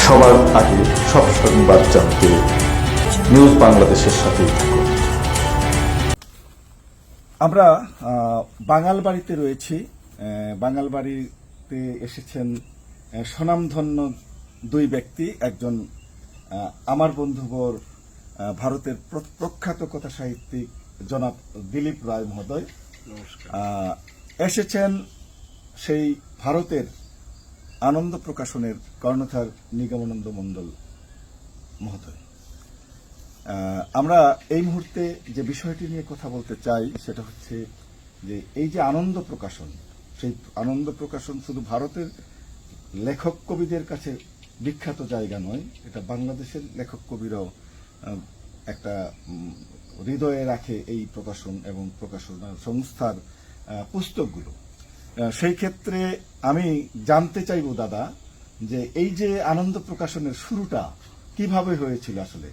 সবার আগে সব সংবাদ জানতে নিউজ বাংলাদেশের সাথেই থাকুন। আমরা বাঙালবাড়িতে রয়েছি। বাঙালবাড়িতে এসেছেন স্বনামধন্য দুই ব্যক্তি। একজন আমার বন্ধুবর ভারতের প্রখ্যাত কথা সাহিত্যিক জনাব দিলীপ রায় মহোদয় এসেছেন সেই ভারতের আনন্দ প্রকাশনের কর্ণধার নিগমানন্দ মণ্ডল মহোদয়। আমরা এই মুহূর্তে যে বিষয়টি নিয়ে কথা বলতে চাই সেটা হচ্ছে যে এই যে আনন্দ প্রকাশন, সেই আনন্দ প্রকাশন শুধু ভারতের লেখক কবিদের কাছে বিখ্যাত জায়গা নয়, এটা বাংলাদেশের লেখক কবিরাও একটা হৃদয়ে রাখে এই প্রকাশন এবং প্রকাশনা সংস্থার পুস্তকগুলো। সেই ক্ষেত্রে আমি জানতে চাইব দাদা, যে এই যে আনন্দ প্রকাশনের শুরুটা কিভাবে হয়েছিল আসলে,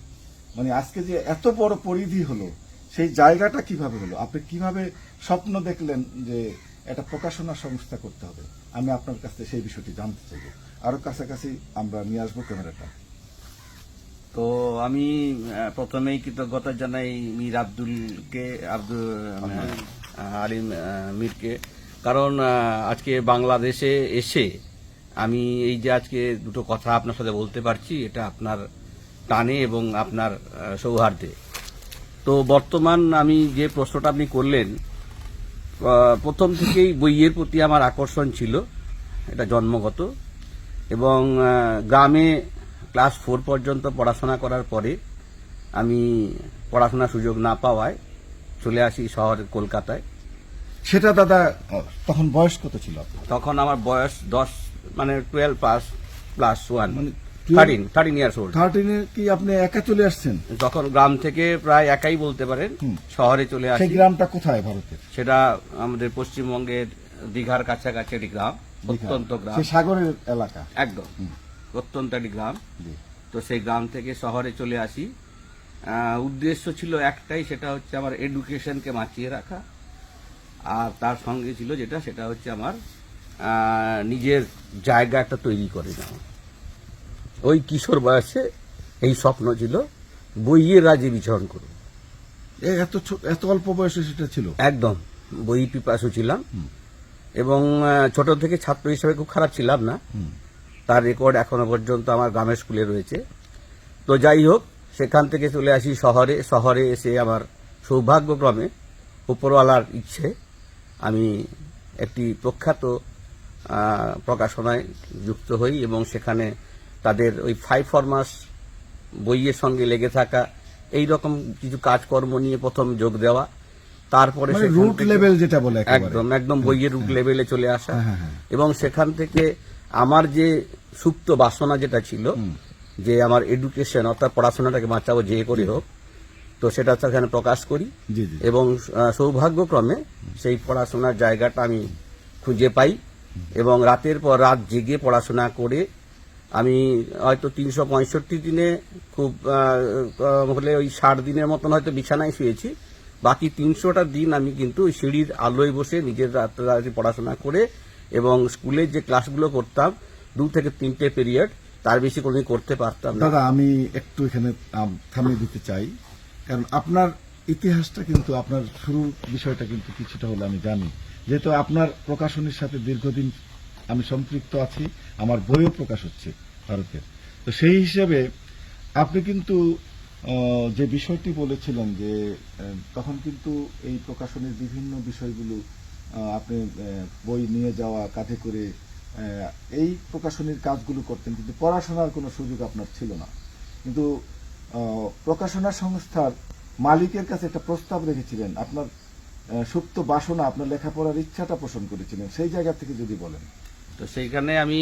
মানে আজকে যে এত বড় পরিধি হলো, সেই জায়গাটা কিভাবে হলো, আপনি কিভাবে স্বপ্ন দেখলেন যে এটা প্রকাশনা সংস্থা করতে হবে? আমি আপনার কাছে সেই বিষয়টি জানতে চাইব। আরো কাছাকাছি আমরা নিয়ে আসবো ক্যামেরাটা। তো আমি প্রথমেই কৃতজ্ঞতা জানাই মীর আব্দুল আলিম মীরকে, কারণ আজকে বাংলাদেশে এসে আমি এই যে আজকে দুটো কথা আপনার সাথে বলতে পারছি, এটা আপনার টানে এবং আপনার সৌহার্দ্যে। তো বর্তমান আমি যে প্রশ্নটা আপনি করলেন, প্রথম থেকেই বইয়ের প্রতি আমার আকর্ষণ ছিল, এটা জন্মগত। এবং গ্রামে ক্লাস 4 পর্যন্ত পড়াশোনা করার পরে আমি পড়াশোনার সুযোগ না পাওয়ায় চলে আসি শহরের কলকাতায়। সেটা দাদা তখন বয়স কত ছিল? তখন আমার বয়স 10, মানে 12 পাস প্লাস 1, মানে 13 ইয়ার্স ওল্ড। 13 কি আপনি একা চলে আসছেন? তখন গ্রাম থেকে প্রায় একাই বলতে পারেন শহরে চলে আসি। সেই গ্রামটা কোথায় ভারতের? সেটা আমাদের পশ্চিমবঙ্গের দীঘার কাছাকাছি একটি গ্রাম, অত্যন্ত গ্রাম, সেই সাগরের এলাকা একদম অত্যন্ত একটি গ্রাম। তো সেই গ্রাম থেকে শহরে চলে আসি। উদ্দেশ্য ছিল একটাই, সেটা হচ্ছে আমার এডুকেশনকে বাঁচিয়ে রাখা, আর তার সঙ্গে ছিল সেটা হচ্ছে আমার নিজের জায়গা একটা তৈরি করে নেওয়া। ওই কিশোর বয়সে এই স্বপ্ন ছিল বইয়ের রাজ্যে বিচরণ করব। এত অল্প বয়সে সেটা ছিল? একদম বই পিপাসু ছিলাম, এবং ছোট থেকে ছাত্র হিসেবে খুব খারাপ ছিলাম না, তার রেকর্ড এখনো পর্যন্ত আমার গ্রামের স্কুলে রয়েছে। তো যাই হোক, সেখান থেকে চলে আসি শহরে এসে আমার সৌভাগ্যক্রমে উপরওয়ালার ইচ্ছে আমি একটি প্রখ্যাত প্রকাশনায় যুক্ত হই, এবং সেখানে তাদের ওই 5 ফরমাস বইয়ের সঙ্গে লেগে থাকা এই রকম কিছু কাজকর্ম নিয়ে প্রথম যোগ দেওয়া, তারপরে রুট লেভেল যেটা বলে একদম বইয়ের রুট লেভেলে চলে আসা, এবং সেখান থেকে আমার যে সুপ্ত বাসনা যেটা ছিল যে আমার এডুকেশন অর্থাৎ পড়াশোনাটাকে বাঁচাবো যে করে হোক, তো সেটা সেখানে প্রকাশ করি। এবং সৌভাগ্যক্রমে সেই পড়াশোনার জায়গাটা আমি খুঁজে পাই, এবং রাতের পর রাত জেগে পড়াশোনা করে আমি হয়তো 365 দিনে খুব হলে ওই 60 দিনের মতন হয়তো বিছানায় শুয়েছি। বাকি 300টা দিন আমি কিন্তু ওই সিঁড়ির আলোয় বসে নিজের রাত্রে পড়াশোনা করে, এবং স্কুলের যে ক্লাসগুলো করতাম 2 থেকে 3টে পিরিয়ড, তার বেশি কোনোদিন করতে পারতাম না। দাদা আমি একটু এখানে থামিয়ে দিতে চাই, কারণ আপনার ইতিহাসটা কিন্তু, আপনার শুরুর বিষয়টা কিন্তু কিছুটা হলে আমি জানি, যেহেতু আপনার প্রকাশনীর সাথে দীর্ঘদিন আমি সম্পৃক্ত আছি, আমার বইও প্রকাশ হচ্ছে ভারতের। তো সেই হিসেবে আপনি কিন্তু যে বিষয়টি বলেছিলেন যে তখন কিন্তু এই প্রকাশনীর বিভিন্ন বিষয়গুলো আপনি বই নিয়ে যাওয়া কাঁধে করে এই প্রকাশনীর কাজগুলো করতেন, কিন্তু পড়াশোনার কোনো সুযোগ আপনার ছিল না। কিন্তু প্রকাশনা সংস্থার মালিকের কাছে একটা প্রস্তাব রেখেছিলেন, আপনার সুপ্ত বাসনা, আপনার লেখাপড়ার ইচ্ছাটা পোষণ করেছিলেন, সেই জায়গা থেকে যদি বলেন। তো সেইখানে আমি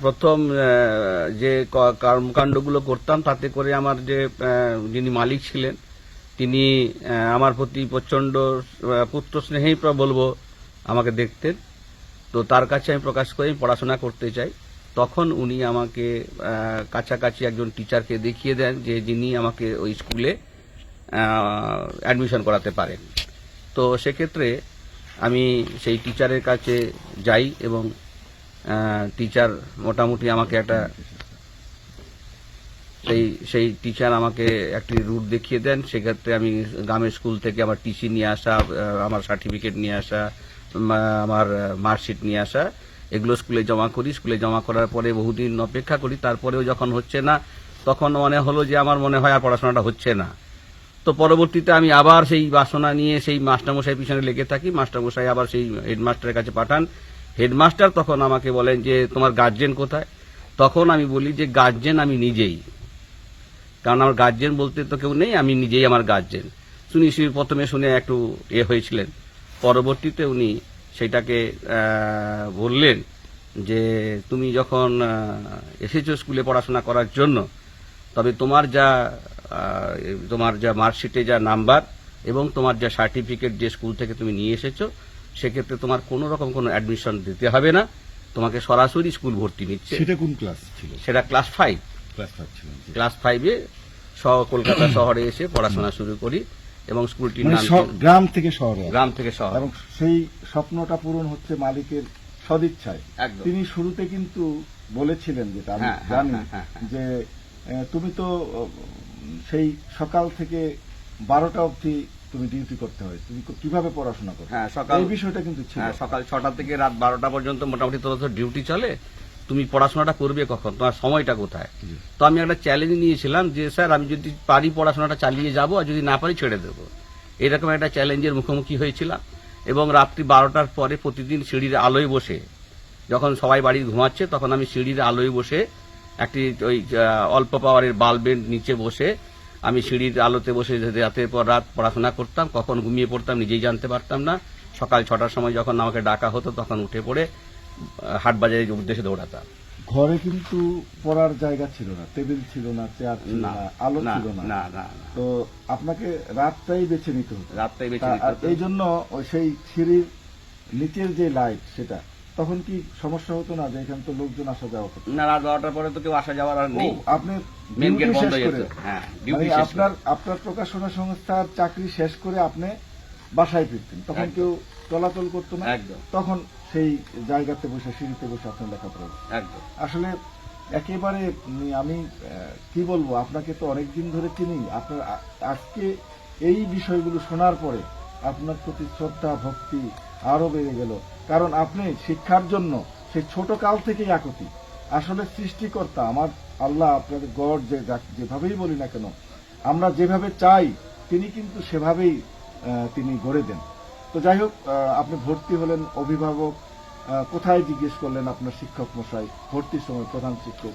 প্রথম যে কর্মকাণ্ডগুলো করতাম, তাতে করে আমার যে যিনি মালিক ছিলেন তিনি আমার প্রতি প্রচণ্ড পুত্র স্নেহেই বলবো আমাকে দেখতেন। তো তার কাছে আমি প্রকাশ করে পড়াশোনা করতে চাই। তখন উনি আমাকে কাছাকাছি একজন টিচারকে দেখিয়ে দেন, যে যিনি আমাকে ওই স্কুলে অ্যাডমিশন করাতে পারেন। তো সেক্ষেত্রে আমি সেই টিচারের কাছে যাই, এবং টিচার মোটামুটি আমাকে একটা সেই টিচার আমাকে একটি রুট দেখিয়ে দেন। সেক্ষেত্রে আমি গ্রামের স্কুল থেকে আমার টিসি নিয়ে আসা, আমার সার্টিফিকেট নিয়ে আসা, আমার মার্কশিট নিয়ে আসা, এগুলো স্কুলে জমা করি। স্কুলে জমা করার পরে বহুদিন অপেক্ষা করি, তারপরেও যখন হচ্ছে না তখন মনে হলো যে আমার মনে হয় আর পড়াশোনাটা হচ্ছে না। তো পরবর্তীতে আমি আবার সেই বাসনা নিয়ে সেই মাস্টারমশাই পিছনে লেগে থাকি। মাস্টারমশাই আবার সেই হেডমাস্টারের কাছে পাঠান। হেডমাস্টার তখন আমাকে বলেন যে তোমার গার্জেন কোথায়? তখন আমি বলি যে গার্জেন আমি নিজেই, কারণ আমার গার্জেন বলতে তো কেউ নেই, আমি নিজেই আমার গার্জেন। প্রথমে শুনে একটু হয়েছিলেন, পরবর্তীতে উনি সেটাকে বললেন যে তুমি যখন এসেছো স্কুলে পড়াশোনা করার জন্য, তবে তোমার যা মার্কশিটে যা নাম্বার এবং তোমার যা সার্টিফিকেট যে স্কুল থেকে তুমি নিয়ে এসেছো, সেক্ষেত্রে তোমার কোনো রকম কোনো অ্যাডমিশন দিতে হবে না, তোমাকে সরাসরি স্কুল ভর্তি নিচ্ছে। সেটা কোন ক্লাস ছিল? সেটা ক্লাস 5। ক্লাস 5-এ কলকাতা শহরে এসে পড়াশোনা শুরু করি এবং স্কুলটির নাম গ্রাম থেকে শহরে। এবং সেই স্বপ্নটা পূরণ হচ্ছে মালিকের সদিচ্ছায়। একদম। তিনি শুরুতে কিন্তু বলেছিলেন, যেটা আমি জানি, যে তুমি তো সেই সকাল থেকে 12টা অবধি তুমি ডিউটি করতে হয়, তুমি কিভাবে পড়াশোনা করো? এই বিষয়টা কিন্তু ছিল। সকাল 6টা থেকে রাত 12টা পর্যন্ত মোটামুটি তোর ডিউটি চলে, তুমি পড়াশোনাটা করবে কখন, তোমার সময়টা কোথায়? তো আমি একটা চ্যালেঞ্জ নিয়েছিলাম যে স্যার আমি যদি পারি পড়াশোনাটা চালিয়ে যাব, আর যদি না পারি ছেড়ে দেবো। এরকম একটা চ্যালেঞ্জের মুখোমুখি হয়েছিলাম এবং রাত্রি 12টার পরে প্রতিদিন সিঁড়ির আলোয় বসে, যখন সবাই বাড়ি ঘুমাচ্ছে তখন আমি সিঁড়ির আলোয় বসে একটি ওই অল্প পাওয়ারের বাল্বের নিচে বসে আমি সিঁড়ির আলোতে বসে রাতের পর রাত পড়াশোনা করতাম। কখন ঘুমিয়ে পড়তাম নিজেই জানতে পারতাম না। সকাল 6টার সময় যখন আমাকে ডাকা হতো তখন উঠে পড়ে হাট বাজারের উদ্দেশ্যে দৌড়াতাম। ঘরে কিন্তু পড়ার জায়গা ছিল না, টেবিল ছিল না, চেয়ার ছিল না, আলো ছিল না। তো আপনাকে রাতটাই বেছে নিতে হতো। এই জন্য সেই সিঁড়ির নিচের যে লাইট, সেটা তখন কি সমস্যা হতো না যে এখানে তো লোকজন আসা যাওয়া করতো? না, রাত 12টার পরে তো কেউ আসা যাওয়ার আর নেই। আপনি মেন গেট বন্ধ হয়ে যেত। হ্যাঁ, ডিউটি শেষ করে আপনার প্রকাশনা সংস্থার চাকরি শেষ করে আপনি বাসায় ফিরতেন, তখন কেউ চলাচল করতো না। তখন সেই জায়গাতে বসে, সিঁড়িতে বসে আপনি লেখাপড়া। আসলে একেবারে আমি কি বলবো, আপনাকে তো অনেকদিন ধরে চিনি। আপনার আজকে এই বিষয়গুলো শোনার পরে আপনার প্রতি শ্রদ্ধা ভক্তি আরো বেড়ে গেল, কারণ আপনি শিক্ষার জন্য সেই ছোট কাল থেকেই আকুতি। আসলে সৃষ্টিকর্তা আমার আল্লাহ, আপনাদের গড যেভাবেই বলি না কেন, আমরা যেভাবে চাই তিনি কিন্তু সেভাবেই তিনি গড়ে দেন। তো যাই হোক, আপনি ভর্তি হলেন, অভিভাবক কোথায় জিজ্ঞেস করলেন আপনার শিক্ষক মশাই ভর্তির সময়, প্রধান শিক্ষক,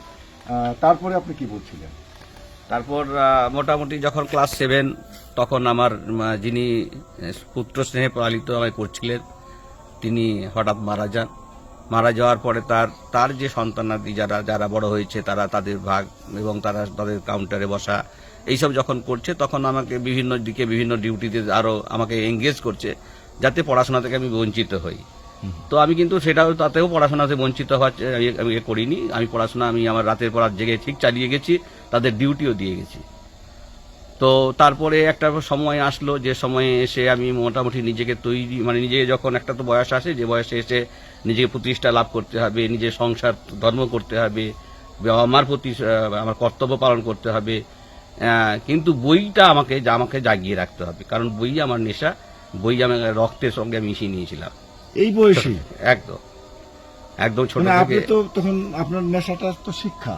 তারপরে আপনি কি বলছিলেন? তারপর মোটামুটি যখন ক্লাস 7 তখন আমার যিনি পুত্র স্নেহে পালিত আমায় করছিলেন তিনি হঠাৎ মারা যান। মারা যাওয়ার পরে তার যে সন্তানাদি যারা বড় হয়েছে তারা তাদের ভাগ এবং তারা তাদের কাউন্টারে বসা এইসব যখন করছে, তখন আমাকে বিভিন্ন দিকে বিভিন্ন ডিউটিতে আরো আমাকে এঙ্গেজ করছে যাতে পড়াশোনা থেকে আমি বঞ্চিত হই। তো আমি কিন্তু তাতেও পড়াশোনাতে বঞ্চিত হওয়ার আমি করিনি। আমি পড়াশোনা আমার রাতের পর রাত জেগে ঠিক চালিয়ে গেছি, তাদের ডিউটিও দিয়ে গেছি। তো তারপরে একটা সময় আসলো, যে সময়ে এসে আমি মোটামুটি নিজেকে তৈরি, নিজে যখন একটা তো বয়স আসে, যে বয়সে এসে নিজেকে প্রতিষ্ঠা লাভ করতে হবে, নিজের সংসার ধর্ম করতে হবে, আমার প্রতি আমার কর্তব্য পালন করতে হবে, কিন্তু বইটা আমাকে জাগিয়ে রাখতে হবে, কারণ বই আমার নেশা, বই আমার রক্তের সঙ্গে মিশিয়ে নিয়েছিলাম এই বয়সে। একদম ছোট থেকে। তো তখন আপনার নেশাটা তো শিক্ষা,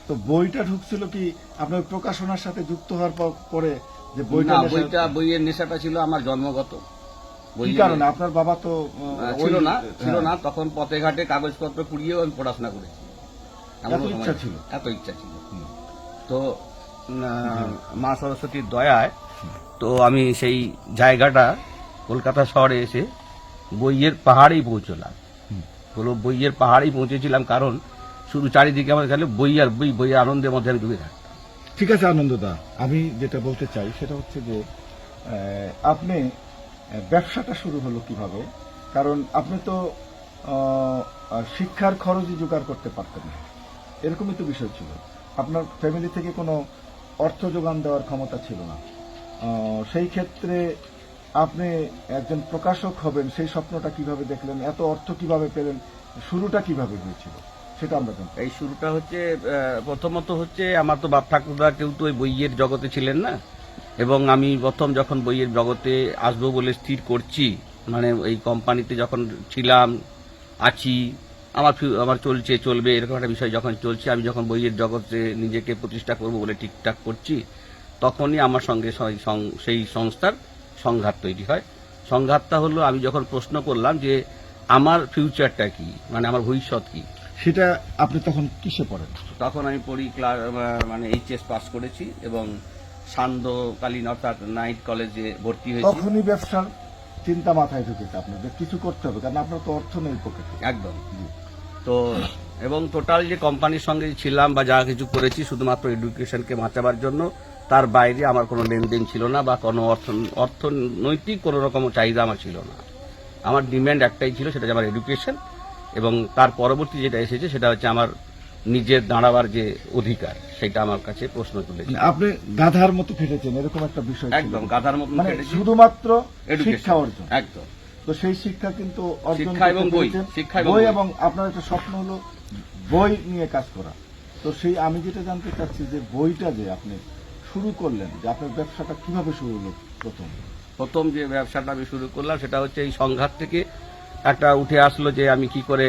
তো বইটা ঢুকছিল কি আপনার প্রকাশনার সাথে যুক্ত হওয়ার পরে? যে বইয়ের নেশাটা ছিল আমার জন্মগত। কি কারণে? আপনার বাবা তো ছিল না তখন, পথে ঘাটে কাগজপত্র কুড়িয়েও আমি পড়াশোনা করেছি। এত ইচ্ছা ছিল। তো মা সরস্বতীর দয়ায় তো আমি সেই জায়গাটা কলকাতা শহরে এসে বইয়ের পাহাড়েই পৌঁছলাম। বইয়ের পাহাড়েই পৌঁছেছিলাম, কারণ শুধু চারিদিকে আমার গেলে বই আর বই, বইয়ের আনন্দের মধ্যে আমি ডুবে থাকতাম। ঠিক আছে আনন্দদা, আমি যেটা বলতে চাই সেটা হচ্ছে যে আপনি ব্যবসাটা শুরু হলো কিভাবে? কারণ আপনি তো শিক্ষার খরচই জোগাড় করতে পারতেন না, এরকমই তো বিষয় ছিল। আপনার ফ্যামিলি থেকে কোনো অর্থ যোগান দেওয়ার ক্ষমতা ছিল না। সেই ক্ষেত্রে আপনি একজন প্রকাশক হবেন, সেই স্বপ্নটা কিভাবে দেখলেন? এত অর্থ কিভাবে পেলেন? শুরুটা কিভাবে হয়েছিল সেটা আমরা জানতে চাই। এই শুরুটা হচ্ছে প্রথমত হচ্ছে আমার তো বাপ ঠাকুরদা কেউ তো ওই বইয়ের জগতে ছিলেন না, এবং আমি প্রথম যখন বইয়ের জগতে আসবো বলে স্থির করছি, মানে এই কোম্পানিতে যখন ছিলাম আছি, আমার চলবে এরকম একটা বিষয় যখন চলছে, আমি যখন বইয়ের জগতে নিজেকে প্রতিষ্ঠা করবো বলে ঠিকঠাক করছি, তখনই আমার সঙ্গে সেই সংস্থার সংঘাত তৈরি হয়। সংঘাতটা হলো আমি যখন প্রশ্ন করলাম যে আমার ফিউচারটা কি, মানে আমার ভবিষ্যৎ কি। সেটা আপনি তখন কিসে পড়েন? তখন আমি পড়ি মানে এইচএস পাস করেছি এবং সান্ধ্যকালীন অর্থাৎ নাইট কলেজে ভর্তি হয়েছি। তখনই ব্যবসার চিন্তা মাথায় ঢুকেছে আপনাদের কিছু করতে হবে, কারণ আপনার তো অর্থ নেই পকেটে। একদম। তো এবং টোটাল যে কোম্পানির সঙ্গে ছিলাম বা যা কিছু করেছি শুধুমাত্র এডুকেশনকে বাঁচাবার জন্য, তার বাইরে আমার কোনো লেনদেন ছিল না বা কোনো অর্থনৈতিক কোনো রকম চাহিদা আমার ছিল না। আমার ডিমান্ড একটাই ছিল, সেটা হচ্ছে আমার এডুকেশন, এবং তার পরবর্তী যেটা এসেছে সেটা হচ্ছে আমার নিজের দাঁড়াবার যে অধিকার, সেটা আমার কাছে প্রশ্ন তুলেছে। মানে আপনি গাধার মতো খেটেছেন এরকম একটা বিষয় ছিল। একদম গাধার মতন মানে কেটেছি। শুধুমাত্র Education। শিক্ষা অর্জন। একদম। তো সেই শিক্ষা কিন্তু অর্জন শিক্ষা এবং করতে বই, পেরেছেন। শিক্ষা এবং বই বই। এবং আপনার একটা স্বপ্ন হলো বই নিয়ে কাজ করা। তো সেই আমি যেটা জানতে চাচ্ছি যে বইটা যে আপনি শুরু করলেন, যে আপনার ব্যবসাটা কিভাবে শুরু হলো প্রথম যে ব্যবসাটা আমি শুরু করলাম সেটা হচ্ছে এই সংঘাত থেকে একটা উঠে আসলো যে আমি কি করে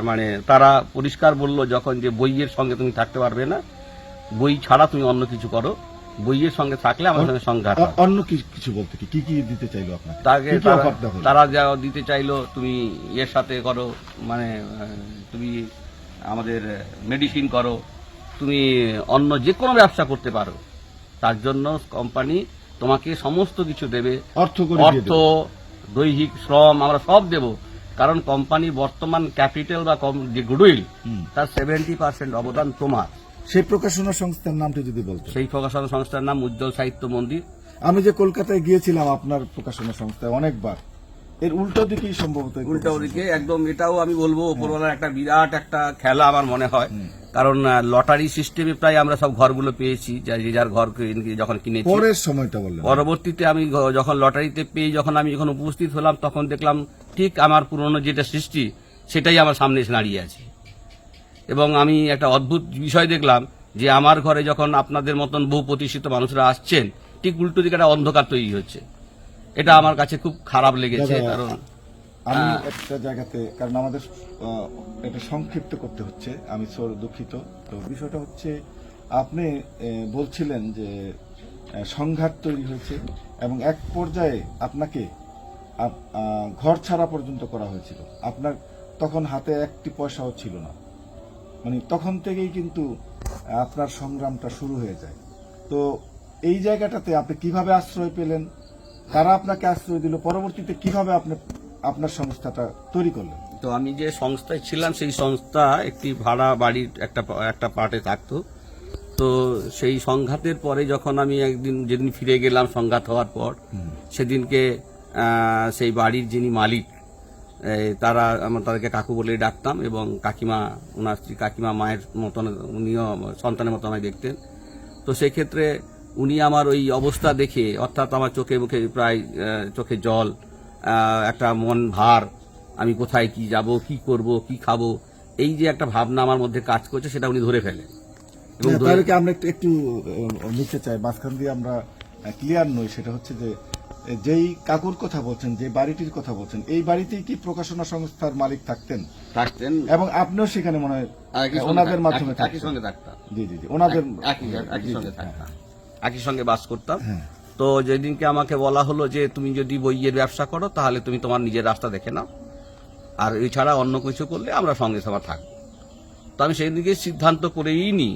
মানে তারা পরিষ্কার বলল যখন যে বইয়ের সঙ্গে তুমি থাকতে পারবে না, বই ছাড়া তুমি অন্য কিছু করো, বইয়ের সঙ্গে থাকলে আমার সঙ্গে সংঘাত হয়। অন্য কিছু বলতে কি কি দিতে চাইলো আপনাকে? তাকে কি কি offer দেওয়া হলো? তারা যা দিতে চাইলো, তুমি এর সাথে করো, মানে তুমি আমাদের মেডিসিন করো, তুমি অন্য যে কোনো ব্যবসা করতে পারো, তার জন্য কোম্পানি তোমাকে সমস্ত কিছু দেবে, অর্থ করে দিয়ে অর্থ, দেবে। দৈহিক শ্রম আমরা সব দেব, কারণ কোম্পানির বর্তমান ক্যাপিটাল বা যে গুডউইল, তার 70% অবদান তোমার। সেই প্রকাশনা সংস্থার নামটা যদি বলতে। সেই প্রকাশনা সংস্থার নাম উজ্জ্বল সাহিত্য মন্দির। আমি যে কলকাতায় গিয়েছিলাম আপনার প্রকাশনা সংস্থায় অনেকবার, এর উল্টো দিকেই সম্ভবত এই উল্টা প্রকাশনা। ওদিকে একদম, এটাও আমি বলবো ওপরওয়ালার একটা বিরাট একটা খেলা আমার মনে হয়, কারণ লটারি সিস্টেমে প্রায় আমরা সব ঘরগুলো পেয়েছি, যে যার ঘর যখন কিনেছি। পরের সময়টা বললেন। পরবর্তীতে আমি যখন লটারিতে পেয়ে আমি যখন উপস্থিত হলাম, তখন দেখলাম ঠিক আমার পুরনো যেটা সৃষ্টি সেটাই আমার সামনে এসে দাঁড়িয়ে আছে। এবং আমি একটা অদ্ভুত বিষয় দেখলাম যে আমার ঘরে যখন আপনাদের মতন বহু প্রতিষ্ঠিত মানুষরা আসছেন, ঠিক উল্টো দিকে একটা অন্ধকার তৈরি হচ্ছে। এটা আমার কাছে খুব খারাপ লেগেছে, দাদা, কারণ আমি একটা জায়গাতে, কারণ আমাদের এটা সংক্ষিপ্ত করতে হচ্ছে, আমি দুঃখিত। তো বিষয়টা হচ্ছে আপনি বলছিলেন যে সংঘাত তৈরি হয়েছে এবং এক পর্যায়ে আপনাকে ঘর ছাড়া পর্যন্ত করা হয়েছিল। আপনার তখন হাতে একটি পয়সাও ছিল না, মানে তখন থেকেই কিন্তু আপনার সংগ্রামটা শুরু হয়ে যায়। তো এই জায়গাটাতে আপনি কিভাবে আশ্রয় পেলেন, কারা আপনাকে আশ্রয় দিল, পরবর্তীতে কিভাবে আপনি আপনার সংস্থাটা তৈরি করলেন? তো আমি যে সংস্থায় ছিলাম সেই সংস্থা একটি ভাড়া বাড়ির একটা পার্টে থাকতো। তো সেই সংঘাতের পরে যখন আমি যেদিন ফিরে গেলাম সংঘাত হওয়ার পর, সেদিনকে সেই বাড়ির যিনি মালিক, তাদেরকে কাকু বলে ডাকতাম, এবং কাকিমা, ওনার স্ত্রী কাকিমা মায়ের মতন, উনিও সন্তানের মতো আমায় দেখতেন। তো সেক্ষেত্রে উনি আমার ওই অবস্থা দেখে, অর্থাৎ আমার চোখে মুখে প্রায় চোখে জল, একটা মন ভার, আমি কোথায় কি যাব, কি করব, কি খাবো, এই যে একটা ভাবনা আমার মধ্যে কাজ করছে, সেটা উনি ধরে ফেলেন। এবং তাদেরকে আমরা একটু নিতে চাই, মাঝখান দিয়ে আমরা ক্লিয়ার নই। সেটা হচ্ছে যে যেই কাকুর কথা বলছেন, যে বাড়িটির কথা বলছেন, এই বাড়িতেই কি প্রকাশনা সংস্থার মালিক থাকতেন? এবং আপনিও সেখানে মনে হয় ওনাদের মাধ্যমে একই সঙ্গে থাকতাম। জি জি জি, ওনাদের একই সঙ্গে থাকতাম, একই সঙ্গে বাস করতাম। তো যেদিনকে আমাকে বলা হলো যে তুমি যদি বইয়ের ব্যবসা করো তাহলে তুমি তোমার নিজের রাস্তা দেখে নাও, আর এছাড়া অন্য কিছু করলে আমরা সঙ্গে সঙ্গে থাকবো। তো আমি সেই দিকে সিদ্ধান্ত করেই নি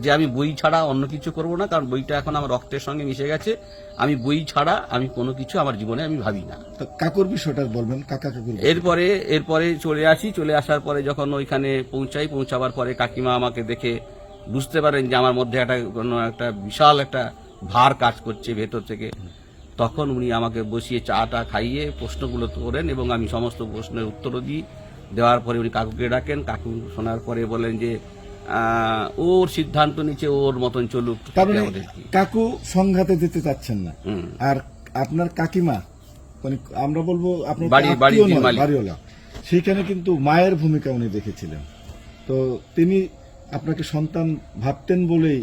যে আমি বই ছাড়া অন্য কিছু করব না, কারণ বইটা এখন আমার রক্তের সঙ্গে মিশে গেছে। আমি বই ছাড়া আমি কোনো কিছু আমার জীবনে আমি ভাবি না। কাকুর বিষয়টা বলবেন, কাকা কাকুর। এরপরে চলে আসার পরে যখন ওইখানে পৌঁছাবার পরে কাকিমা আমাকে দেখে বুঝতে পারেন যে আমার মধ্যে একটা বিশাল একটা ভার কাজ করছে ভেতর থেকে। তখন উনি আমাকে বসিয়ে চাটা খাইয়ে প্রশ্নগুলো করেন, এবং আমি সমস্ত প্রশ্নের উত্তরও দিই। দেওয়ার পরে উনি কাকুকে ডাকেন, কাকু শোনার পরে বলেন যে ওর সিদ্ধান্ত নিচ্ছে, ওর মতন চলুক। কাকু সংঘাতে যেতে চাচ্ছেন না, আর আপনার কাকিমা, মানে আমরা বলবো আপনার বাড়িওয়ালা, সেইখানে কিন্তু মায়ের ভূমিকা উনি দেখেছিলেন। তো তিনি আপনাকে সন্তান ভাবতেন বলেই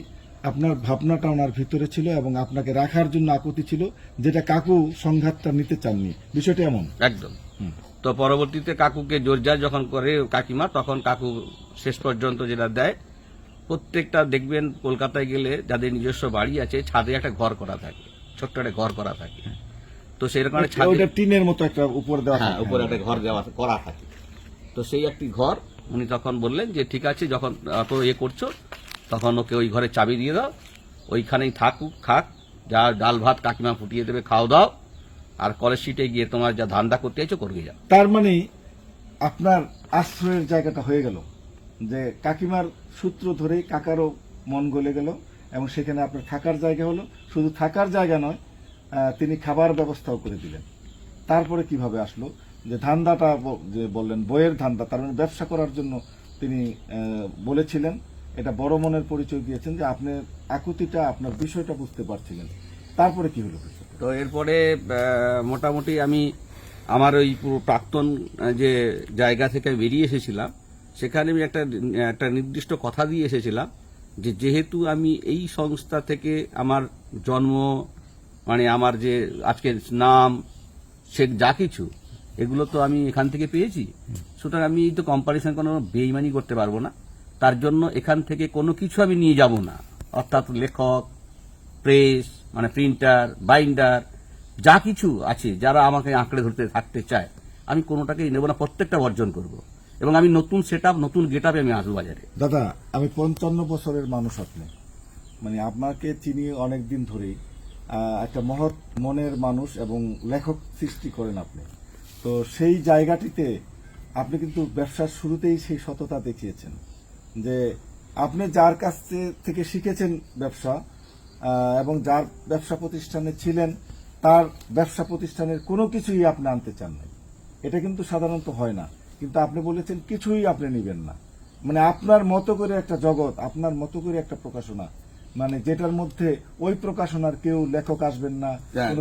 আপনার ভাবনাটা ওনার ভিতরে ছিল এবং আপনাকে রাখার জন্য আকুতি ছিল, যেটা কাকু সংঘাতটা নিতে চাননি। বিষয়টা এমন। একদম। তো পরবর্তীতে কাকুকে জোরজার যখন করে কাকিমা, তখন কাকু শেষ পর্যন্ত যেটা দেয়, প্রত্যেকটা দেখবেন কলকাতায় গেলে যাদের নিজস্ব বাড়ি আছে ছাদে একটা ঘর করা থাকে, ছোট্ট একটা ঘর করা থাকে। তো সেরকম একটা ছাদে ওইটা টিনের মতো একটা উপর দেওয়া হ্যাঁ থাকে। উপরে একটা ঘর দেওয়া করা থাকে। তো সেই একটি ঘর উনি তখন বললেন যে ঠিক আছে, যখন অত করছো তখন ওকে ওই ঘরে চাবি দিয়ে দাও, ওইখানেই খাক, যা ডাল ভাত কাকিমা ফুটিয়ে দেবে খাও দাও, আর কলেজ সিটে গিয়ে তোমার যা ধান্দা করতে চাইছো করবে যাও। তার মানে আপনার আশ্রয়ের জায়গাটা হয়ে গেল, যে কাকিমার সূত্র ধরেই কাকারও মন গলে গেল এবং সেখানে আপনার থাকার জায়গা হলো। শুধু থাকার জায়গা নয়, তিনি খাবার ব্যবস্থাও করে দিলেন। তারপরে কিভাবে আসলো যে ধান্দাটা যে বললেন বইয়ের ধান্দা, তার মানে ব্যবসা করার জন্য তিনি বলেছিলেন। এটা বড় মনের পরিচয় দিয়েছেন যে আপনার আকুতিটা, আপনার বিষয়টা বুঝতে পারছিলেন। তারপরে কি হলো? তো এরপরে মোটামুটি আমি আমার ওই পুরো প্রাক্তন যে জায়গা থেকে বেরিয়ে এসেছিলাম, সেখানে আমি একটা নির্দিষ্ট কথা দিয়ে এসেছিলাম যে যেহেতু আমি এই সংস্থা থেকে আমার জন্ম, মানে আমার যে আজকের নাম সে যা কিছু এগুলো তো আমি এখান থেকে পেয়েছি, সুতরাং আমি তো কম্পারিশন কোনো বেইমানি করতে পারবো না। তার জন্য এখান থেকে কোনো কিছু আমি নিয়ে যাব না, অর্থাৎ লেখক, প্রেস, মানে প্রিন্টার, বাইন্ডার, যা কিছু আছে যারা আমাকে আঁকড়ে ধরতে থাকতে চায়, আমি কোনোটাকেই নেব না, প্রত্যেকটা বর্জন করব। এবং আমি নতুন সেটআপ, নতুন গেটআপে আমি আসবো বাজারে। দাদা, আমি 55 বছরের মানুষ, আপনি মানে আপনাকে চিনি অনেক দিন ধরেই। একটা মহৎ মনের মানুষ এবং লেখক সৃষ্টি করেন আপনি। তো সেই জায়গাটিতে আপনি কিন্তু ব্যবসার শুরুতেই সেই সততা দেখিয়েছেন যে আপনি যার কাছ থেকে শিখেছেন ব্যবসা এবং যার ব্যবসা প্রতিষ্ঠানে ছিলেন, তার ব্যবসা প্রতিষ্ঠানের কোনো কিছুই আপনি আনতে চান না। এটা কিন্তু সাধারণত হয় না, কিন্তু আপনি বলেছেন কিছুই আপনি নেবেন না। মানে আপনার মতো করে একটা জগৎ, আপনার মতো করে একটা প্রকাশনা, মানে যেটার মধ্যে ওই প্রকাশনার কেউ লেখক আসবেন না,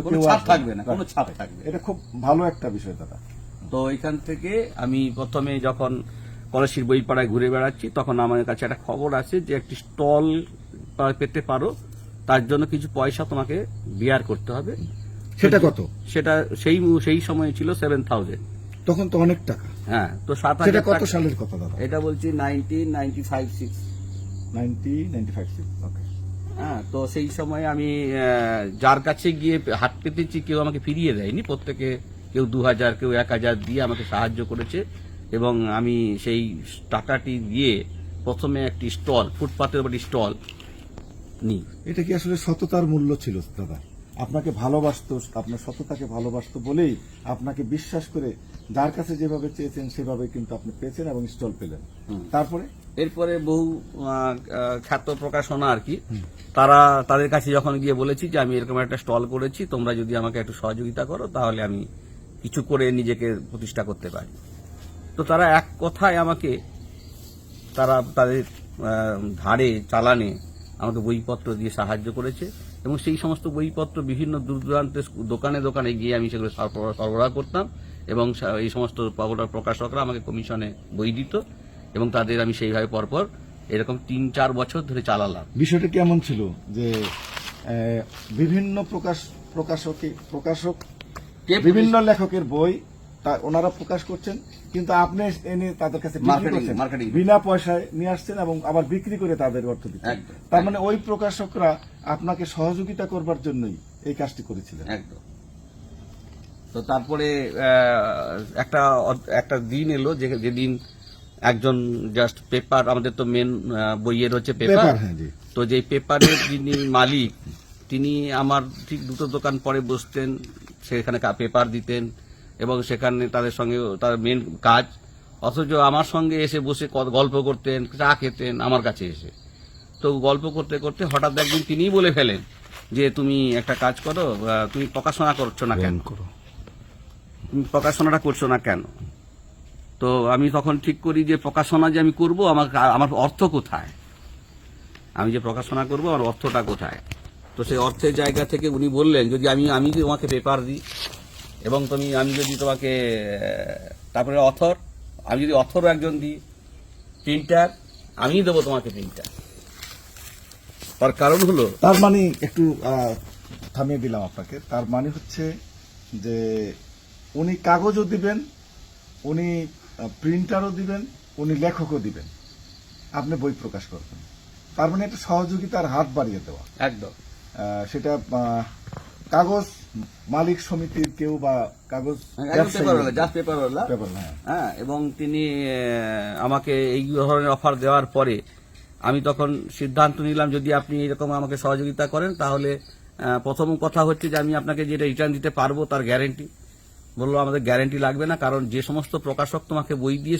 কোনো ছাপ থাকবে না, কোনো ছাপ থাকবে। এটা খুব ভালো একটা বিষয় দাদা। তো এখান থেকে আমি প্রথমে যখন কলেজের বইপাড়ায় ঘুরে বেড়াচ্ছি, তখন আমার কাছে একটা খবর আছে যে একটি স্টল পেতে পারো, তার জন্য কিছু পয়সা তোমাকে বিয়ার করতে হবে। সেটা কত? সেটা সেই সময় ছিল 7,000। তখন তো অনেক টাকা। হ্যাঁ, তো সেটা 7,000 কত সালের কথা দাদা? এটা বলছি 1995-6। 1995। ওকে। হ্যাঁ, তো সেই সময় আমি যার কাছে গিয়ে হাত পেতেছি, কেউ আমাকে ফিরিয়ে দেয়নি। প্রত্যেকে কেউ 2,000, কেউ 1,000 দিয়ে আমাকে সাহায্য করেছে এবং আমি সেই টাকাটি দিয়ে প্রথমে একটি স্টল, ফুটপাতের উপর স্টল নিই। এটা কি আসলে সততার মূল্য ছিল দাদা? আপনাকে ভালোবাসতো, আপনার সততাকে ভালোবাসতো বলেই আপনাকে বিশ্বাস করে যার কাছে যেভাবে চেয়েছেন সেভাবে কিন্তু আপনি পেয়েছেন এবং স্টল পেলেন। তারপরে এরপরে বহু খ্যাত প্রকাশনা আর কি, তাদের কাছে যখন গিয়ে বলেছি যে আমি এরকম একটা স্টল করেছি, তোমরা যদি আমাকে একটু সহযোগিতা করো তাহলে আমি কিছু করে নিজেকে প্রতিষ্ঠা করতে পারি। তো তারা এক কথায় আমাকে, তাদের ধারে চালানে আমাকে বইপত্র দিয়ে সাহায্য করেছে এবং সেই সমস্ত বইপত্র বিভিন্ন দূর দূরান্তের দোকানে দোকানে গিয়ে আমি সেগুলো সরবরাহ করতাম এবং এই সমস্ত প্রকাশকরা আমাকে কমিশনে বই দিত এবং তাদের আমি সেইভাবে পরপর এরকম 3-4 বছর ধরে চালালাম। বিষয়টা কেমন ছিল যে বিভিন্ন প্রকাশক বিভিন্ন লেখকের বই ওনারা প্রকাশ করছেন, কিন্তু আপনি এনে তাদের কাছে মার্কেটিং বিনা পয়সায় নিয়ে আসছেন এবং আবার বিক্রি করে তাদের অর্থ দিচ্ছেন। তার মানে ওই প্রকাশকরা আপনাকে সহযোগিতা করবার জন্যই এই কাজটি করেছিলেন। একদম। তো তারপরে একটা দিন এলো যেদিন একজন জাস্ট পেপার, আমাদের তো মেন বইয়ের হচ্ছে পেপার, তো যে পেপারের যিনি মালিক তিনি আমার ঠিক দুটো দোকান পরে বসতেন, সেখানে পেপার দিতেন এবং সেখানে তাদের সঙ্গে তার মেন কাজ, অথচ আমার সঙ্গে এসে বসে গল্প করতেন, চা খেতেন আমার কাছে এসে। তো গল্প করতে করতে হঠাৎ একদিন তিনিই বলে ফেলেন যে তুমি একটা কাজ করো, তুমি প্রকাশনা করছো না কেন, তুমি প্রকাশনাটা করছো না কেন? তো আমি তখন ঠিক করি যে প্রকাশনা যে আমি করবো, আমার অর্থ কোথায়, আমি যে প্রকাশনা করবো আমার অর্থটা কোথায়? তো সেই অর্থের জায়গা থেকে উনি বললেন যদি আমি যদি তোমাকে পেপার দিই এবং আমি যদি তোমাকে, তারপরে অথর আমি যদি অথরও একজন দিই, প্রিন্টার আমিই দেবো তোমাকে প্রিন্টার। তার কারণ হলো, তার মানে একটু থামিয়ে দিলাম আপনাকে, তার মানে হচ্ছে যে উনি কাগজও দিবেন, উনি প্রিন্টারও দিবেন, উনি লেখকও দিবেন, আপনি বই প্রকাশ করবেন। তার মানে একটা সহযোগিতার হাত বাড়িয়ে দেওয়া। একদম সেটা কাগজ মালিক সমিতির কেউ বা কাগজ পেপারওয়ালা, পেপার, হ্যাঁ। হ্যাঁ। এবং তিনি আমাকে এই ধরনের অফার দেওয়ার পরে আমি তখন সিদ্ধান্ত নিলাম, যদি আপনি এরকম আমাকে সহযোগিতা করেন তাহলে প্রথম কথা হচ্ছে যে আমি আপনাকে যেটা রিটার্ন দিতে পারবো তার গ্যারেন্টি। বললো আমাদের গ্যারেন্টি লাগবে না, কারণ যে সমস্ত প্রকাশক তোমাকে বই দিয়ে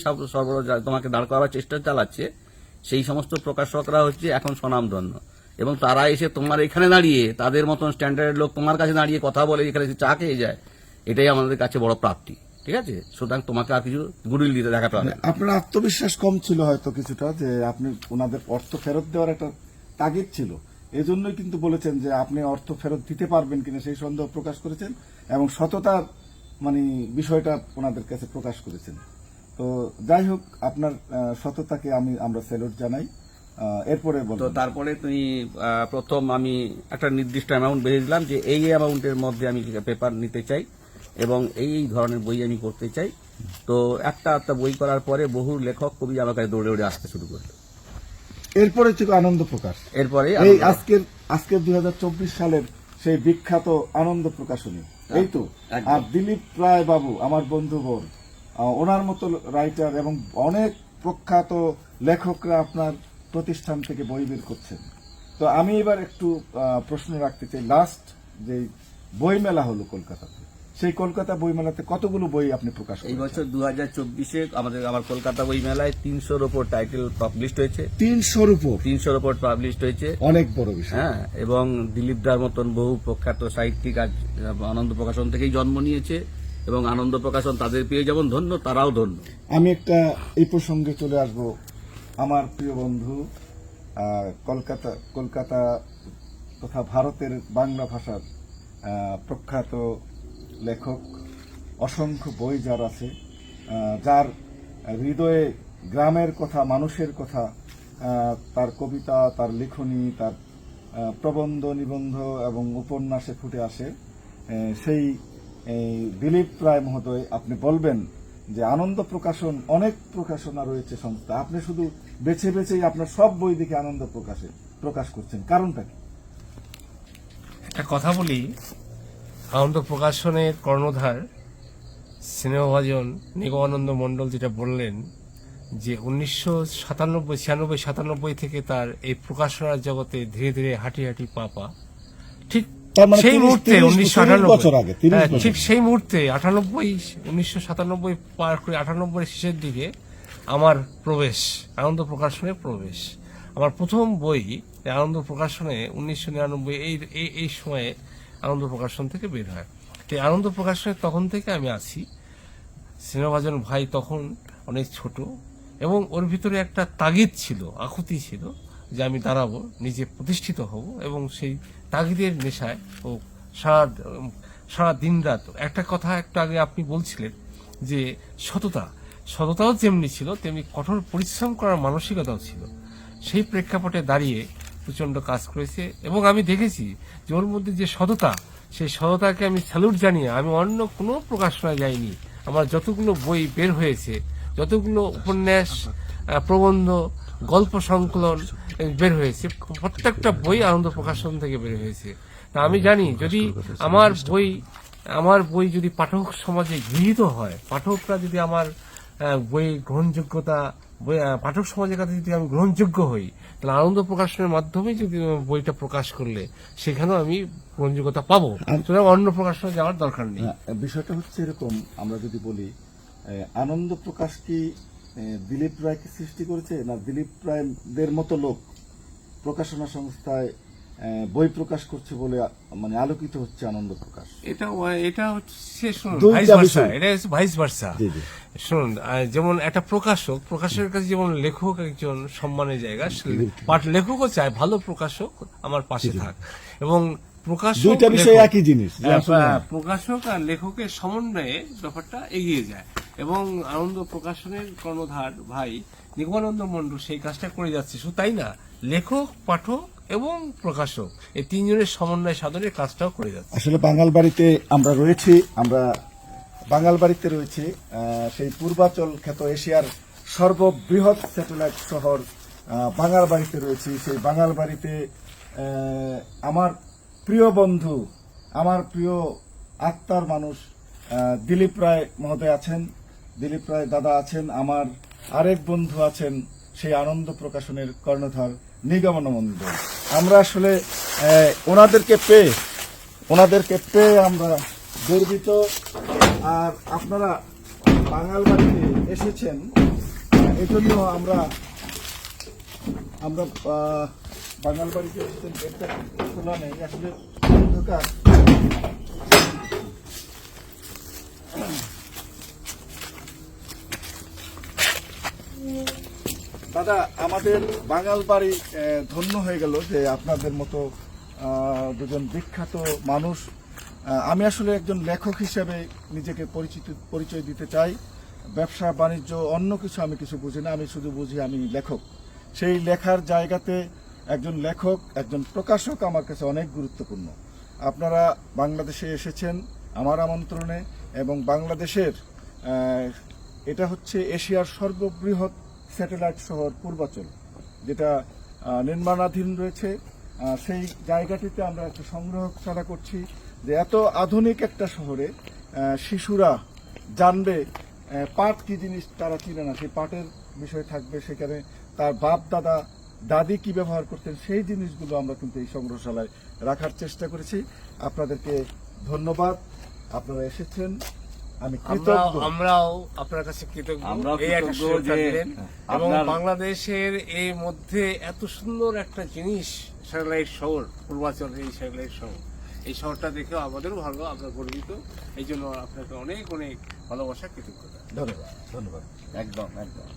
তোমাকে দাঁড় করার চেষ্টা চালাচ্ছে সেই সমস্ত প্রকাশকরা হচ্ছে এখন স্বনামধন্য, এবং তারা এসে তোমার এখানে দাঁড়িয়ে তাদের মতন স্ট্যান্ডার্ডের লোক তোমার কাছে দাঁড়িয়ে কথা বলে, এখানে এসে চা খেয়ে যায়, এটাই আমাদের কাছে বড় প্রাপ্তি। ঠিক আছে, সুতরাং তোমাকে আর কিছু গুডউইল দিতে দেখাতে হবে না। আপনার আত্মবিশ্বাস কম ছিল হয়তো কিছুটা, যে আপনি ওনাদের অর্থ ফেরত দেওয়ার একটা তাগিদ ছিল, এজন্যই কিন্তু বলেছেন যে আপনি অর্থ ফেরত দিতে পারবেন কিনা সেই সন্দেহ প্রকাশ করেছেন, এবং সততার মানে বিষয়টা ওনাদের কাছে প্রকাশ করেছেন। তো যাই হোক, আপনার সততাকে আমরা স্যালুট জানাই। এরপরে তো বলুন। তারপরে তুমি প্রথম আমি একটা নির্দিষ্ট অ্যামাউন্ট বেঁধে দিলাম যে এই অ্যামাউন্টের মধ্যে আমি পেপার নিতে চাই এবং এই ধরনের বই আমি করতে চাই। তো একটা বই করার পরে বহু লেখক কবি আমার কাছে দৌড়ে দৌড়ে আসতে শুরু করলো। এরপরে ছিল আনন্দ প্রকাশ। এরপরে এই আজকের 2024 সালের সেই বিখ্যাত আনন্দ প্রকাশনী, এই তো। একদম। আর দিলীপ রায় বাবু আমার বন্ধুবর, ওনার মতো রাইটার এবং অনেক প্রখ্যাত লেখকরা আপনার প্রতিষ্ঠান থেকে বই বের করছেন। তো আমি এবার একটু প্রশ্ন রাখতে চাই, লাস্ট যে বই মেলা হলো কলকাতাতে, সেই কলকাতা বই মেলাতে কতগুলো বই আপনি প্রকাশ এই করেছেন? বছর 2024-এ আমার কলকাতা বই মেলায় 300-র উপর টাইটেল পাবলিশড হয়েছে। 300-র উপর? 300-র উপর পাবলিশড হয়েছে, অনেক বড় বিষয়। হ্যাঁ। এবং দিলীপ দার মতন বহু প্রখ্যাত সাহিত্যিক আজ আনন্দ প্রকাশন থেকেই জন্ম নিয়েছে, এবং আনন্দ প্রকাশন তাদের পেয়ে যেমন ধন্য, তারাও ধন্য। আমি একটা এই প্রসঙ্গে চলে আসব। আমার প্রিয় বন্ধু, কলকাতা তথা ভারতের বাংলা ভাষার প্রখ্যাত লেখক, অসংখ্য বই যার আছে, যার হৃদয়ে গ্রামের কথা, মানুষের কথা, তার কবিতা, তার লেখনী, তার প্রবন্ধ, নিবন্ধ এবং উপন্যাসে ফুটে আসে, সেই দিলীপ রায় মহোদয়, আপনি বলবেন যে আনন্দ প্রকাশন, অনেক প্রকাশনা রয়েছে সংস্থা, আপনি শুধু বেছে বেছেই আপনার সব বই দেখে আনন্দ প্রকাশ করছেন, কারণটা কি? একটা কথা বলি, আনন্দ প্রকাশনের কর্ণধার স্নেহভাজন নিগমানন্দ মণ্ডল যেটা বললেন যে 1997 থেকে তার এই প্রকাশনার জগতে ধীরে ধীরে হাঁটি হাঁটি পা ঠিক সেই মুহূর্তে 1998, ঠিক সেই মুহূর্তে 1997 পার করে 98 শেষের দিকে আমার প্রবেশ, আনন্দ প্রকাশনের প্রবেশ। আমার প্রথম বই আনন্দ প্রকাশনে 1999 এই সময়ে আনন্দ প্রকাশন থেকে বের হয়। এই আনন্দ প্রকাশনে তখন থেকে আমি আছি। স্নেহভাজন ভাই তখন অনেক ছোট, এবং ওর ভিতরে একটা তাগিদ ছিল, আকুতি ছিল যে আমি দাঁড়াবো, নিজে প্রতিষ্ঠিত হব, এবং সেই তাগিদের নেশায় ও সারা দিন রাত। একটা কথা একটু আগে আপনি বলছিলেন যে সততাও যেমনি ছিল তেমনি কঠোর পরিশ্রম করার মানসিকতাও ছিল। সেই প্রেক্ষাপটে দাঁড়িয়ে প্রচন্ড কাজ করেছে, এবং আমি দেখেছি যে ওর মধ্যে যে সততা, সেই সততাকে আমি স্যালুট জানিয়ে আমি অন্য কোনো প্রকাশনায় যাইনি। আমার যতগুলো বই বের হয়েছে, যতগুলো উপন্যাস, প্রবন্ধ, গল্প সংকলন বের হয়েছে, প্রত্যেকটা বই আনন্দ প্রকাশন থেকে বের হয়েছে। তা আমি জানি যদি আমার বই যদি পাঠক সমাজে গৃহীত হয়, পাঠকরা যদি আমার বই গ্রহণযোগ্যতা, পাঠক সমাজের কাছে যদি আমি গ্রহণযোগ্য হই, তাহলে আনন্দ প্রকাশনের মাধ্যমে যদি বইটা প্রকাশ করলে সেখানেও আমি গ্রহণযোগ্যতা পাবো। সুতরাং অন্য প্রকাশনে যাওয়ার দরকার নেই। বিষয়টা হচ্ছে এরকম, আমরা যদি বলি আনন্দ প্রকাশ কি দিলীপ রায়কে সৃষ্টি করেছে, না দিলীপ রায়দের মতো লোক প্রকাশনা সংস্থায় বই প্রকাশ করছে বলে মানে আলোকিত হচ্ছে আনন্দ প্রকাশ? এটা হচ্ছে শুনুন, এটা ভাইস ভার্সা। শুনুন, যেমন একটা প্রকাশের কাছে যেমন লেখক একজন সম্মানের জায়গা, লেখকও চায় ভালো প্রকাশক আমার পাশে থাক, এবং দুইটা বিষয় একই জিনিস, প্রকাশক আর লেখকের সমন্বয়ে ব্যাপারটা এগিয়ে যায়। এবং আনন্দ প্রকাশনের কর্ণধার ভাই নিগমানন্দ মণ্ডল সেই কাজটা করে যাচ্ছে। শুধু তাই না, লেখক, পাঠক এবং প্রকাশক এই তিনজনের সমন্বয় সাধনের কাজটাও করে যাচ্ছে। আসলে বাঙাল বাড়িতে আমরা রয়েছি, আমরা বাঙাল বাড়িতে রয়েছি সেই পূর্বাচল খ্যাত এশিয়ার সর্ববৃহৎ স্যাটেলাইট শহর বাঙাল বাড়িতে রয়েছি। সেই বাঙাল বাড়িতে আমার প্রিয় বন্ধু, আমার প্রিয় আত্মার মানুষ দিলীপ রায় মহোদয় আছেন, দিলীপ রায় দাদা আছেন, আমার আরেক বন্ধু আছেন সেই আনন্দ প্রকাশনের কর্ণধার নিগমন মণ্ডল। আমরা আসলে ওনাদেরকে পেয়ে আমরা গর্বিত। আর আপনারা বাঙাল বাড়িতে এসেছেন, এজন্য আমরা বাঙাল বাড়িতে এসেছেন, গেটটা খোলা নেই আসলে অন্ধকার। দাদা, আমাদের বাঙাল বাড়ি ধন্য হয়ে গেল যে আপনাদের মতো দুজন বিখ্যাত মানুষ। আমি আসলে একজন লেখক হিসেবে নিজেকে পরিচয় দিতে চাই। ব্যবসা বাণিজ্য অন্য কিছু আমি কিছু বুঝি না, আমি শুধু বুঝি আমি লেখক। সেই লেখার জায়গাতে একজন লেখক, একজন প্রকাশক আমার কাছে অনেক গুরুত্বপূর্ণ। আপনারা বাংলাদেশে এসেছেন আমার আমন্ত্রণে, এবং বাংলাদেশের এটা হচ্ছে এশিয়ার সর্ববৃহৎ স্যাটেলাইট শহর পূর্বাচল, যেটা নির্মাণাধীন রয়েছে। সেই জায়গাটিতে আমরা একটা সংগ্রহশালা করছি যে এত আধুনিক একটা শহরে শিশুরা জানবে পাট কি জিনিস, তারা চিনে না, সেই পাটের বিষয় থাকবে সেখানে, তার বাপ দাদা দাদি কি ব্যবহার করতেন সেই জিনিসগুলো আমরা কিন্তু এই সংগ্রহশালায় রাখার চেষ্টা করেছি। আপনাদেরকে ধন্যবাদ, আপনারা এসেছেন, আমি কৃতজ্ঞ। আমরাও আপনার কাছে কৃতজ্ঞ এই একটা সুযোগটা দিলেন, এবং বাংলাদেশের এই মধ্যে এত সুন্দর একটা জিনিস স্যাটেলাইট শহর পূর্বাচল, এই স্যাটেলাইট শহর, এই শহরটা দেখেও আমাদেরও ভালো, আমরা গর্বিত। এই জন্য আপনাকে অনেক অনেক ভালোবাসা, কৃতজ্ঞতা। ধন্যবাদ, ধন্যবাদ, একদম একদম।